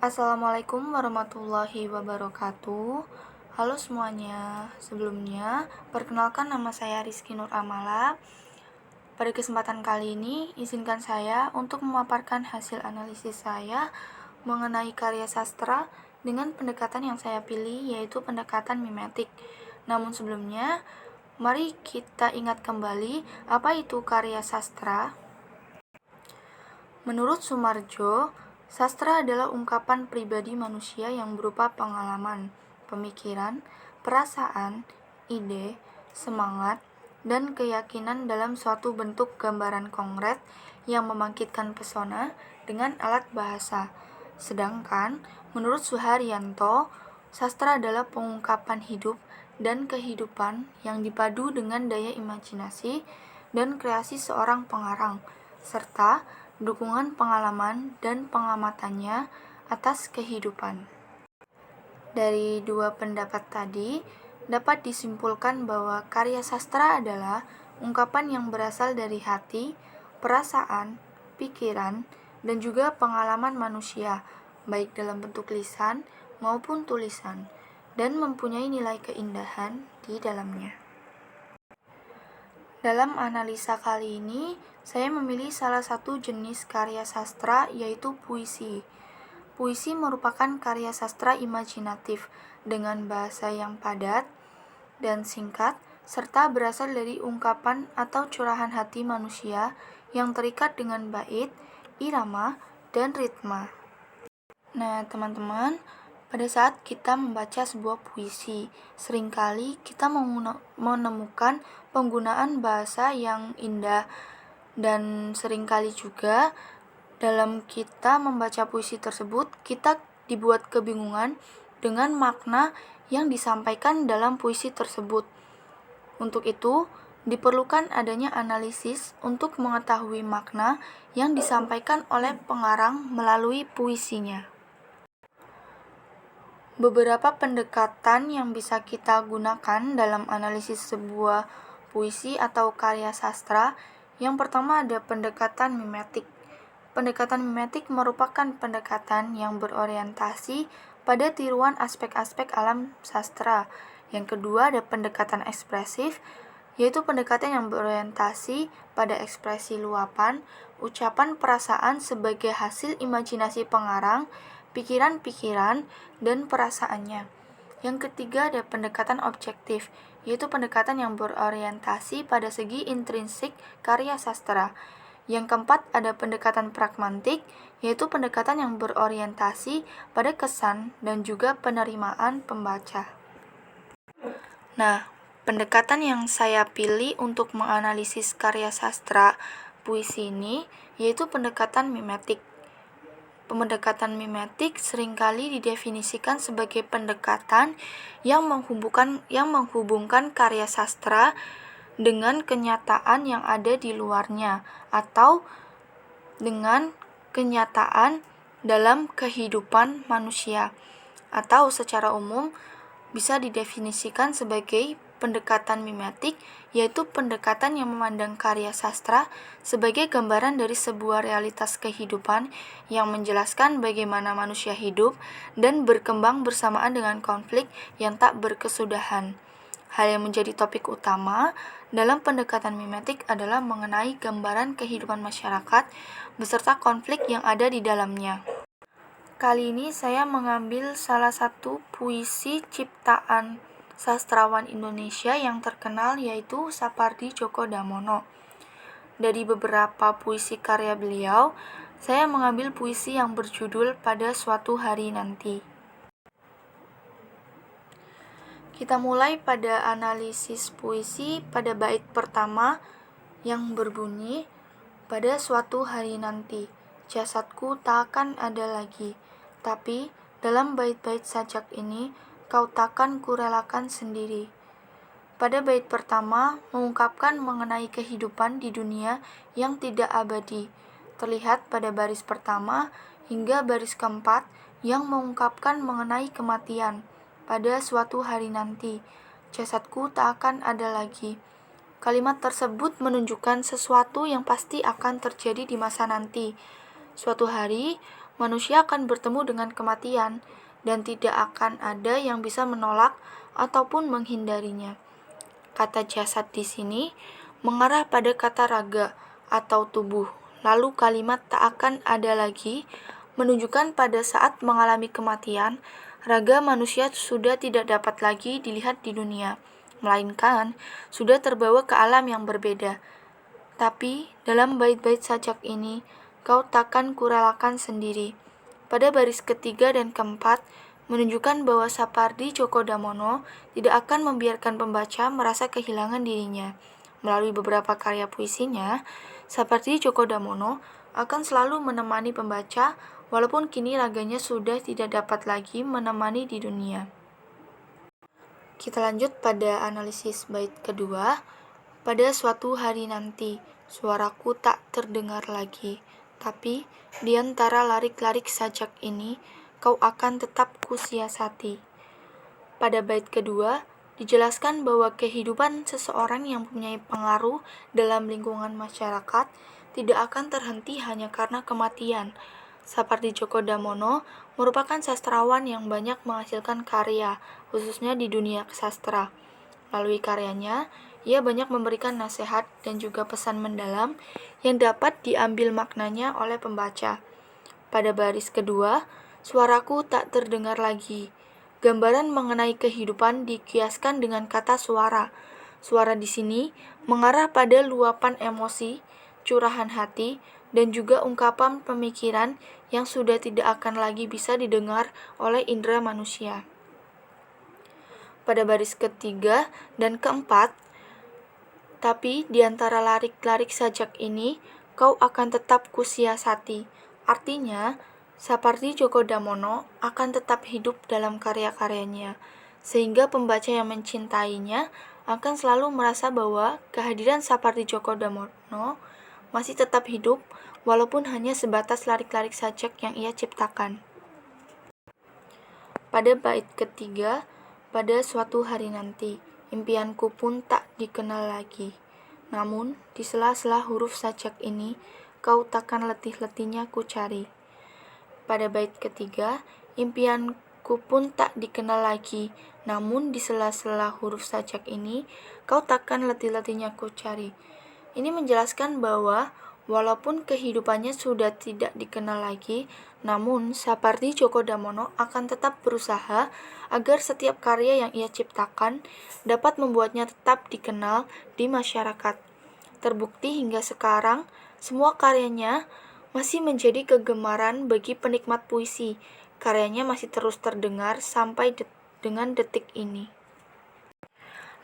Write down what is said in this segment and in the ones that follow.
Assalamualaikum warahmatullahi wabarakatuh. Halo semuanya, sebelumnya perkenalkan nama saya Rizky Nur Amala. Pada kesempatan kali ini, izinkan saya untuk memaparkan hasil analisis saya mengenai karya sastra dengan pendekatan yang saya pilih, yaitu pendekatan mimetik. Namun sebelumnya, mari kita ingat kembali apa itu karya sastra. Menurut Sumarjo, sastra adalah ungkapan pribadi manusia yang berupa pengalaman, pemikiran, perasaan, ide, semangat, dan keyakinan dalam suatu bentuk gambaran konkret yang membangkitkan pesona dengan alat bahasa. Sedangkan, menurut Suharyanto, sastra adalah pengungkapan hidup dan kehidupan yang dipadu dengan daya imajinasi dan kreasi seorang pengarang, serta dukungan pengalaman dan pengamatannya atas kehidupan. Dari dua pendapat tadi, dapat disimpulkan bahwa karya sastra adalah ungkapan yang berasal dari hati, perasaan, pikiran, dan juga pengalaman manusia, baik dalam bentuk lisan maupun tulisan, dan mempunyai nilai keindahan di dalamnya. Dalam analisa kali ini, saya memilih salah satu jenis karya sastra, yaitu puisi. Puisi merupakan karya sastra imajinatif dengan bahasa yang padat dan singkat, serta berasal dari ungkapan atau curahan hati manusia yang terikat dengan bait, irama, dan ritma. Nah, teman-teman, pada saat kita membaca sebuah puisi, seringkali kita menemukan penggunaan bahasa yang indah, dan seringkali juga dalam kita membaca puisi tersebut, kita dibuat kebingungan dengan makna yang disampaikan dalam puisi tersebut. Untuk itu, diperlukan adanya analisis untuk mengetahui makna yang disampaikan oleh pengarang melalui puisinya. Beberapa pendekatan yang bisa kita gunakan dalam analisis sebuah puisi atau karya sastra. Yang pertama ada pendekatan mimetik. Pendekatan mimetik merupakan pendekatan yang berorientasi pada tiruan aspek-aspek alam sastra. Yang kedua ada pendekatan ekspresif, yaitu pendekatan yang berorientasi pada ekspresi luapan, ucapan perasaan sebagai hasil imajinasi pengarang, pikiran-pikiran, dan perasaannya. Yang ketiga ada pendekatan objektif, yaitu pendekatan yang berorientasi pada segi intrinsik karya sastra. Yang keempat ada pendekatan pragmatik, yaitu pendekatan yang berorientasi pada kesan dan juga penerimaan pembaca. Nah, pendekatan yang saya pilih untuk menganalisis karya sastra puisi ini yaitu pendekatan mimetik. Pendekatan mimetik seringkali didefinisikan sebagai pendekatan yang menghubungkan karya sastra dengan kenyataan yang ada di luarnya atau dengan kenyataan dalam kehidupan manusia, atau secara umum bisa didefinisikan sebagai pendekatan mimetik, yaitu pendekatan yang memandang karya sastra sebagai gambaran dari sebuah realitas kehidupan yang menjelaskan bagaimana manusia hidup dan berkembang bersamaan dengan konflik yang tak berkesudahan. Hal yang menjadi topik utama dalam pendekatan mimetik adalah mengenai gambaran kehidupan masyarakat beserta konflik yang ada di dalamnya. Kali ini saya mengambil salah satu puisi ciptaan sastrawan Indonesia yang terkenal, yaitu Sapardi Djoko Damono. Dari beberapa puisi karya beliau, saya mengambil puisi yang berjudul Pada Suatu Hari Nanti. Kita mulai pada analisis puisi pada bait pertama yang berbunyi, pada suatu hari nanti, jasadku tak akan ada lagi, tapi dalam bait-bait sajak ini, kau takkan kurelakan sendiri. Pada bait pertama mengungkapkan mengenai kehidupan di dunia yang tidak abadi, terlihat pada baris pertama hingga baris keempat yang mengungkapkan mengenai kematian. Pada suatu hari nanti, jasadku tak akan ada lagi. Kalimat tersebut menunjukkan sesuatu yang pasti akan terjadi di masa nanti. Suatu hari, manusia akan bertemu dengan kematian dan tidak akan ada yang bisa menolak ataupun menghindarinya. Kata jasad di sini mengarah pada kata raga atau tubuh. Lalu kalimat tak akan ada lagi menunjukkan pada saat mengalami kematian, raga manusia sudah tidak dapat lagi dilihat di dunia, melainkan sudah terbawa ke alam yang berbeda. Tapi dalam bait-bait sajak ini, kau takkan kurelakan sendiri. Pada baris ketiga dan keempat, menunjukkan bahwa Sapardi Djoko Damono tidak akan membiarkan pembaca merasa kehilangan dirinya. Melalui beberapa karya puisinya, Sapardi Djoko Damono akan selalu menemani pembaca walaupun kini raganya sudah tidak dapat lagi menemani di dunia. Kita lanjut pada analisis bait kedua. Pada suatu hari nanti, suaraku tak terdengar lagi, tapi di antara larik-larik sajak ini, kau akan tetap kusiasati. Pada bait kedua, dijelaskan bahwa kehidupan seseorang yang mempunyai pengaruh dalam lingkungan masyarakat tidak akan terhenti hanya karena kematian. Sapardi Djoko Damono merupakan sastrawan yang banyak menghasilkan karya, khususnya di dunia sastra. Melalui karyanya, ia banyak memberikan nasihat dan juga pesan mendalam yang dapat diambil maknanya oleh pembaca. Pada baris kedua, suaraku tak terdengar lagi. Gambaran mengenai kehidupan dikiaskan dengan kata suara. Suara di sini mengarah pada luapan emosi, curahan hati, dan juga ungkapan pemikiran yang sudah tidak akan lagi bisa didengar oleh indera manusia. Pada baris ketiga dan keempat, tapi di antara larik-larik sajak ini, kau akan tetap kusiasati. Artinya, Sapardi Djoko Damono akan tetap hidup dalam karya-karyanya, sehingga pembaca yang mencintainya akan selalu merasa bahwa kehadiran Sapardi Djoko Damono masih tetap hidup walaupun hanya sebatas larik-larik sajak yang ia ciptakan. Pada bait ketiga, pada suatu hari nanti, impianku pun tak dikenal lagi. Namun, di sela-sela huruf sajak ini, kau takkan letih-letihnya ku cari. Pada bait ketiga, impianku pun tak dikenal lagi. Namun, di sela-sela huruf sajak ini, kau takkan letih-letihnya ku cari. Ini menjelaskan bahwa walaupun kehidupannya sudah tidak dikenal lagi, namun Sapardi Djoko Damono akan tetap berusaha agar setiap karya yang ia ciptakan dapat membuatnya tetap dikenal di masyarakat. Terbukti hingga sekarang, semua karyanya masih menjadi kegemaran bagi penikmat puisi. Karyanya masih terus terdengar sampai dengan detik ini.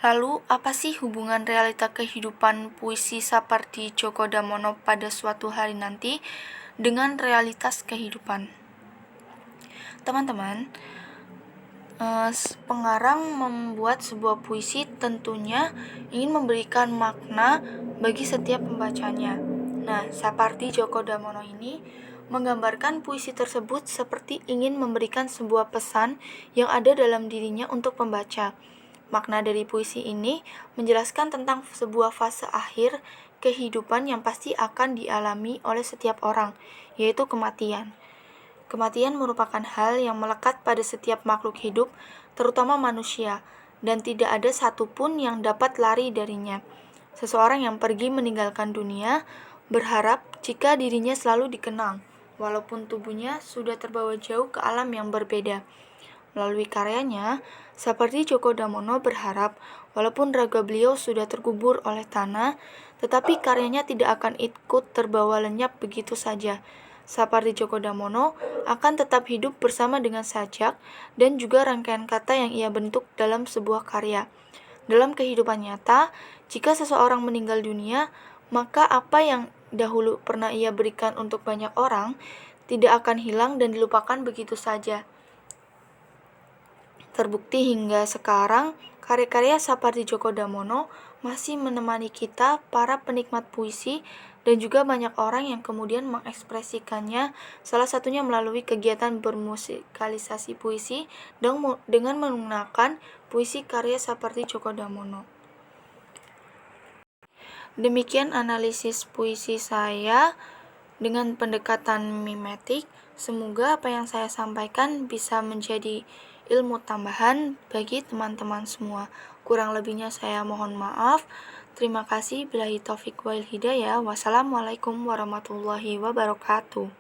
Lalu, apa sih hubungan realita kehidupan puisi Sapardi Djoko Damono pada suatu hari nanti dengan realitas kehidupan? Teman-teman, pengarang membuat sebuah puisi tentunya ingin memberikan makna bagi setiap pembacanya. Nah, Sapardi Djoko Damono ini menggambarkan puisi tersebut seperti ingin memberikan sebuah pesan yang ada dalam dirinya untuk pembaca. Makna dari puisi ini menjelaskan tentang sebuah fase akhir kehidupan yang pasti akan dialami oleh setiap orang, yaitu kematian. Kematian merupakan hal yang melekat pada setiap makhluk hidup, terutama manusia, dan tidak ada satupun yang dapat lari darinya. Seseorang yang pergi meninggalkan dunia berharap jika dirinya selalu dikenang, walaupun tubuhnya sudah terbawa jauh ke alam yang berbeda. Melalui karyanya, Sapardi Djoko Damono berharap walaupun raga beliau sudah terkubur oleh tanah, tetapi karyanya tidak akan ikut terbawa lenyap begitu saja. Sapardi Djoko Damono akan tetap hidup bersama dengan sajak dan juga rangkaian kata yang ia bentuk dalam sebuah karya. Dalam kehidupan nyata, jika seseorang meninggal dunia, maka apa yang dahulu pernah ia berikan untuk banyak orang tidak akan hilang dan dilupakan begitu saja. Terbukti hingga sekarang, karya-karya Sapardi Djoko Damono masih menemani kita, para penikmat puisi, dan juga banyak orang yang kemudian mengekspresikannya, salah satunya melalui kegiatan bermusikalisasi puisi dengan menggunakan puisi karya Sapardi Djoko Damono. Demikian analisis puisi saya Dengan pendekatan mimetik, semoga apa yang saya sampaikan bisa menjadi ilmu tambahan bagi teman-teman semua. Kurang lebihnya saya mohon maaf. Terima kasih. Billahi taufik wal hidayah. Wassalamualaikum warahmatullahi wabarakatuh.